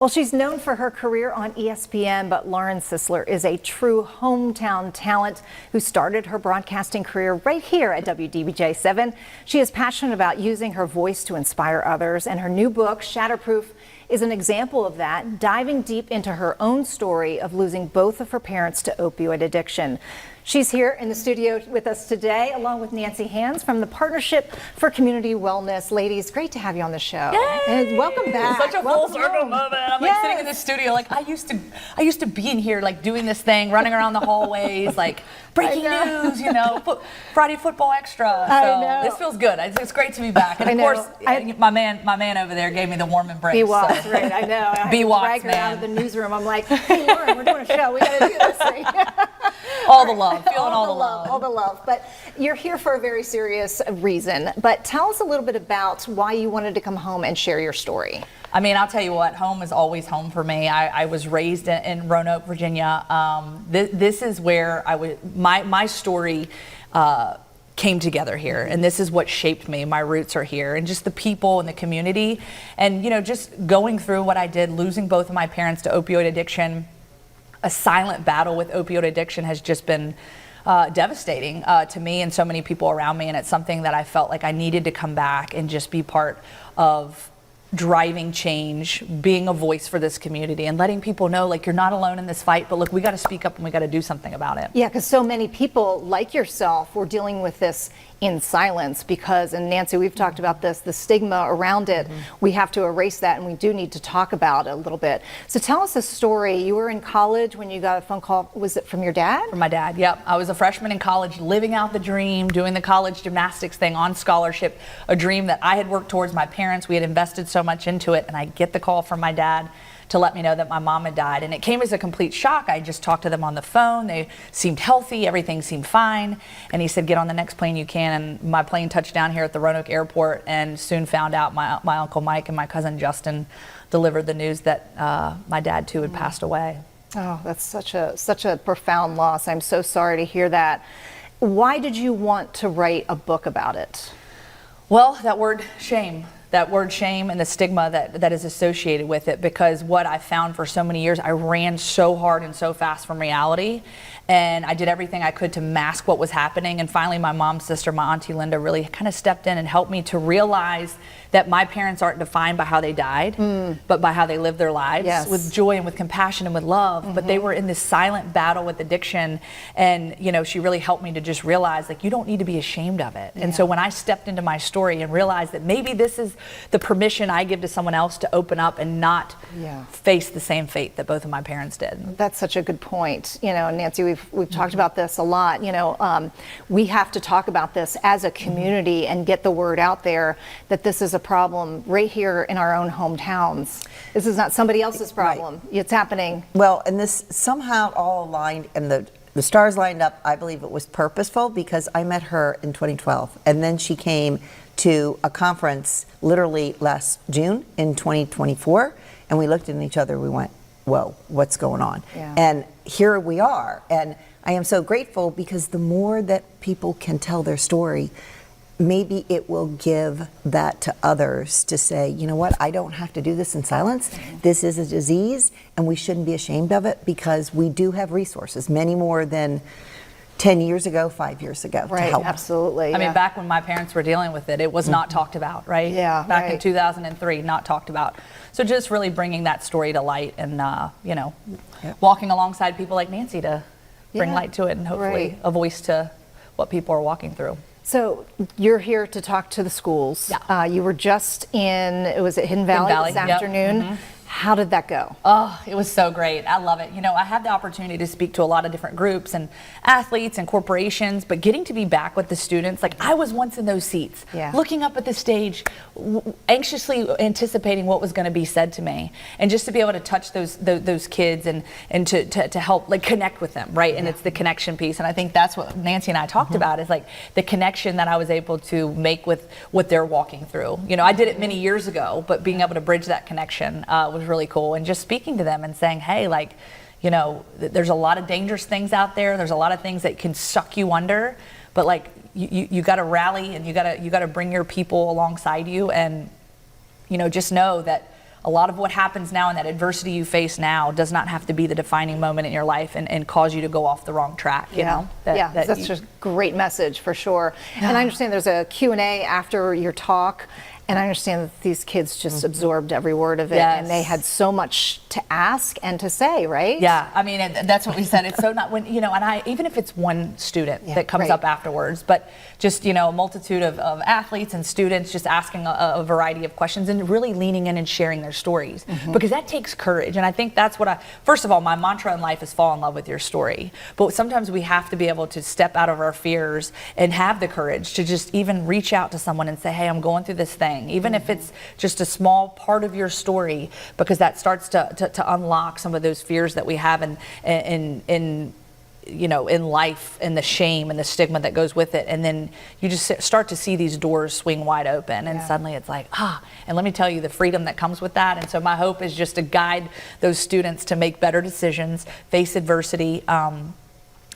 Well, she's known for her career on ESPN, but Lauren Sisler is a true hometown talent who started her broadcasting career right here at WDBJ7. She is passionate about using her voice to inspire others, and her new book, Shatterproof, is an example of that, diving deep into her own story of losing both of her parents to opioid addiction. She's here in the studio with us today, along with Nancy Hands from the Partnership for Community Wellness. Ladies, great to have you on the show. Yay! And welcome back. Such a full circle moment. I'm like sitting in the studio, like I used to be in here, like doing this thing, running around the hallways, like breaking news, Friday football extra. So this feels good. It's great to be back. And of course, my man over there gave me the warm embrace. He was, right, I know. I B-Watts, drag her out of the newsroom. I'm like, hey, Lauren, we're doing a show. We got to do this thing. All the love, feeling all the love. All the love. But you're here for a very serious reason. But tell us a little bit about why you wanted to come home and share your story. I mean, I'll tell you what, home is always home for me. I was raised in Roanoke, Virginia. This is where my story came together here, and this is what shaped me. My roots are here, and just the people and the community, and just going through what I did, losing both of my parents to opioid addiction. A silent battle with opioid addiction has just been devastating to me and so many people around me, and it's something that I felt like I needed to come back and just be part of driving change, being a voice for this community and letting people know, like, you're not alone in this fight, but look, we got to speak up and we got to do something about it. Yeah, because so many people like yourself were dealing with this in silence because, and Nancy, we've talked about this, the stigma around it. We have to erase that, and we do need to talk about it a little bit. So tell us a story. You were in college when you got a phone call. Was it from your dad? From my dad, yep. I was a freshman in college, living out the dream, doing the college gymnastics thing on scholarship, a dream that I had worked towards. My parents, we had invested so much into it, and I get the call from my dad to let me know that my mom had died, and it came as a complete shock. I just talked to them on the phone. They seemed healthy, everything seemed fine, and he said, get on the next plane you can. And my plane touched down here at the Roanoke airport, and soon found out my Uncle Mike and my cousin Justin delivered the news that my dad too had passed away. Oh, that's such a profound loss. I'm so sorry to hear that. Why did you want to write a book about it? Well, that word shame and the stigma that is associated with it, because what I found for so many years, I ran so hard and so fast from reality, and I did everything I could to mask what was happening. And finally, my mom's sister, my Auntie Linda, really kind of stepped in and helped me to realize that my parents aren't defined by how they died, but by how they lived their lives, with joy and with compassion and with love. But they were in this silent battle with addiction, and she really helped me to just realize, like, you don't need to be ashamed of it. And so when I stepped into my story and realized that maybe this is the permission I give to someone else to open up and not face the same fate that both of my parents did. That's such a good point. Nancy, we've talked about this a lot. We have to talk about this as a community and get the word out there that this is a problem right here in our own hometowns. This is not somebody else's problem. Right. It's happening. Well, and this somehow all aligned, and the stars lined up. I believe it was purposeful, because I met her in 2012, and then she came to a conference literally last June in 2024, and we looked at each other, we went, whoa, what's going on? Yeah. And here we are, and I am so grateful, because the more that people can tell their story, maybe it will give that to others to say, you know what, I don't have to do this in silence. This is a disease, and we shouldn't be ashamed of it, because we do have resources, many more than 10 years ago, 5 years ago, to help. Absolutely. I mean, back when my parents were dealing with it, it was not talked about, right? Yeah. Back in 2003, not talked about. So just really bringing that story to light, and walking alongside people like Nancy to bring light to it, and hopefully a voice to what people are walking through. So you're here to talk to the schools. Yeah. You were just it was at Hidden Valley this afternoon. How did that go? Oh, it was so great. I love it. I had the opportunity to speak to a lot of different groups and athletes and corporations, but getting to be back with the students, like I was once in those seats, looking up at the stage, anxiously anticipating what was going to be said to me, and just to be able to touch those kids and to help, like, connect with them, right? And it's the connection piece, and I think that's what Nancy and I talked about, is like the connection that I was able to make with what they're walking through. I did it many years ago, but being able to bridge that connection was really cool, and just speaking to them and saying, hey, like, there's a lot of dangerous things out there. There's a lot of things that can suck you under, but like you got to rally, and you got to bring your people alongside you, and just know that a lot of what happens now and that adversity you face now does not have to be the defining moment in your life and cause you to go off the wrong track, you know? That's just a great message for sure. And I understand there's a Q&A after your talk, and I understand that these kids just absorbed every word of it, and they had so much to ask and to say, right? Yeah, I mean, that's what we said. It's so not when, you know, and even if it's one student that comes up afterwards, but just, you know, a multitude of athletes and students just asking a variety of questions and really leaning in and sharing their stories, because that takes courage. And I think that's what first of all, my mantra in life is fall in love with your story. But sometimes we have to be able to step out of our fears and have the courage to just even reach out to someone and say, hey, I'm going through this thing. Even if it's just a small part of your story, because that starts to unlock some of those fears that we have in you know, in life, and the shame and the stigma that goes with it. And then you just start to see these doors swing wide open, and suddenly it's like, and let me tell you the freedom that comes with that. And so my hope is just to guide those students to make better decisions, face adversity,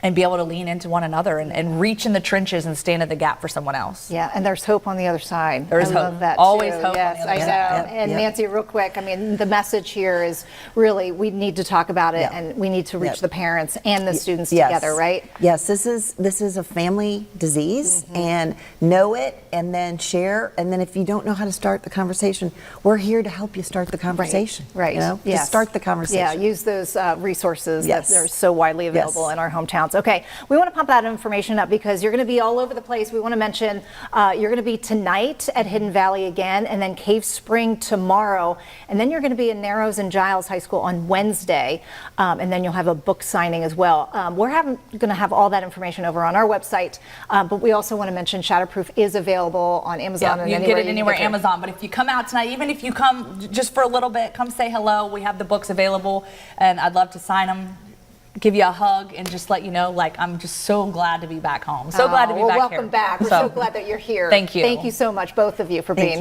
and be able to lean into one another and reach in the trenches and stand at the gap for someone else. Yeah, and there's hope on the other side. There's hope. Love that Always too. hope Yes, on the other I side. know. And Nancy, real quick, I mean, the message here is really we need to talk about it, and we need to reach the parents and the students together, right? Yes, this is a family disease, and know it, and then share, and then if you don't know how to start the conversation, we're here to help you start the conversation. Right. You know, just start the conversation. Yeah, use those resources that are so widely available in our hometowns. Okay, we want to pump that information up because you're going to be all over the place. We want to mention you're going to be tonight at Hidden Valley again, and then Cave Spring tomorrow, and then you're going to be in Narrows and Giles High School on Wednesday, and then you'll have a book signing as well. We're going to have all that information over on our website, but we also want to mention Shatterproof is available on Amazon. And you can get it anywhere Amazon, but if you come out tonight, even if you come just for a little bit, come say hello. We have the books available, and I'd love to sign them, give you a hug, and just let you know, like, I'm just so glad to be back home. So glad to be back here. Welcome back. We're so glad that you're here. Thank you. Thank you so much, both of you, for being here.